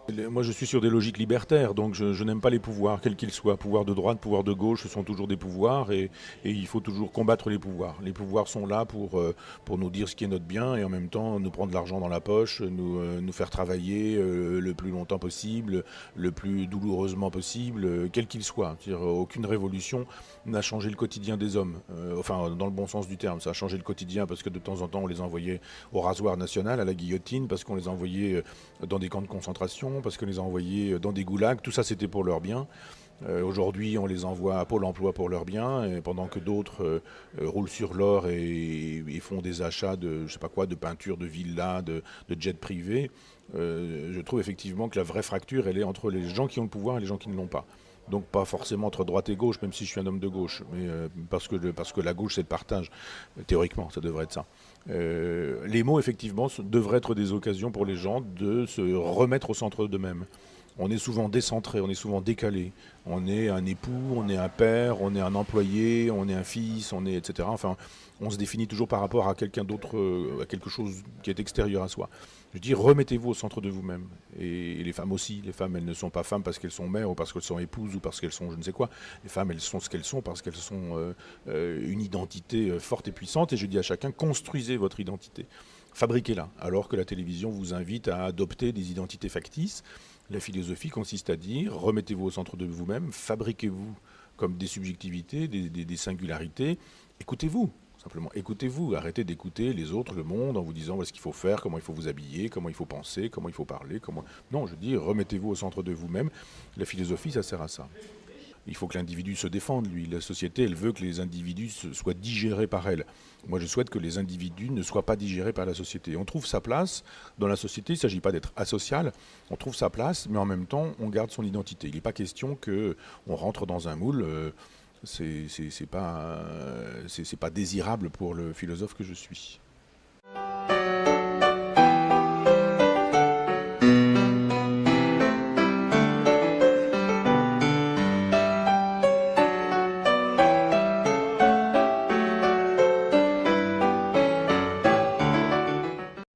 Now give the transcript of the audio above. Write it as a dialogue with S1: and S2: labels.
S1: Moi, je suis sur des logiques libertaires, donc je n'aime pas les pouvoirs, quels qu'ils soient. Pouvoir de droite, pouvoir de gauche, ce sont toujours des pouvoirs et il faut toujours combattre les pouvoirs. Les pouvoirs sont là pour nous dire ce qui est notre bien et en même temps nous prendre de l'argent dans la poche, nous faire travailler le plus longtemps possible, le plus douloureusement possible, quel qu'il soit. C'est-à-dire, aucune révolution n'a changé le quotidien des hommes. Enfin, dans le bon sens du terme, ça a changé le quotidien parce que de temps en temps on les envoyait au rasoir national, à la guillotine, parce qu'on les envoyait dans des camps de concentration, parce qu'on les a envoyés dans des goulags, tout ça c'était pour leur bien. Aujourd'hui, on les envoie à Pôle emploi pour leur bien, et pendant que d'autres roulent sur l'or et font des achats de, je sais pas quoi, de peintures, de villas, de jets privés. Je trouve effectivement que la vraie fracture, elle est entre les gens qui ont le pouvoir et les gens qui ne l'ont pas. Donc pas forcément entre droite et gauche, même si je suis un homme de gauche, mais parce que la gauche c'est le partage. Théoriquement, ça devrait être ça. Les mots, effectivement, devraient être des occasions pour les gens de se remettre au centre d'eux-mêmes. On est souvent décentré, on est souvent décalé. On est un époux, on est un père, on est un employé, on est un fils, on est etc. Enfin, on se définit toujours par rapport à quelqu'un d'autre, à quelque chose qui est extérieur à soi. Je dis, remettez-vous au centre de vous-même. Et les femmes aussi. Les femmes, elles ne sont pas femmes parce qu'elles sont mères ou parce qu'elles sont épouses ou parce qu'elles sont je ne sais quoi. Les femmes, elles sont ce qu'elles sont parce qu'elles sont une identité forte et puissante. Et je dis à chacun, construisez votre identité. Fabriquez-la. Alors que la télévision vous invite à adopter des identités factices. La philosophie consiste à dire, remettez-vous au centre de vous-même, fabriquez-vous comme des subjectivités, des singularités, écoutez-vous. Simplement, écoutez-vous, arrêtez d'écouter les autres, le monde, en vous disant voilà ce qu'il faut faire, comment il faut vous habiller, comment il faut penser, comment il faut parler. Comment... Non, je dis, remettez-vous au centre de vous-même. La philosophie, ça sert à ça. Il faut que l'individu se défende, lui. La société, elle veut que les individus soient digérés par elle. Moi, je souhaite que les individus ne soient pas digérés par la société. On trouve sa place dans la société, il ne s'agit pas d'être asocial, on trouve sa place, mais en même temps, on garde son identité. Il n'est pas question qu'on rentre dans un moule, c'est pas désirable pour le philosophe que je suis.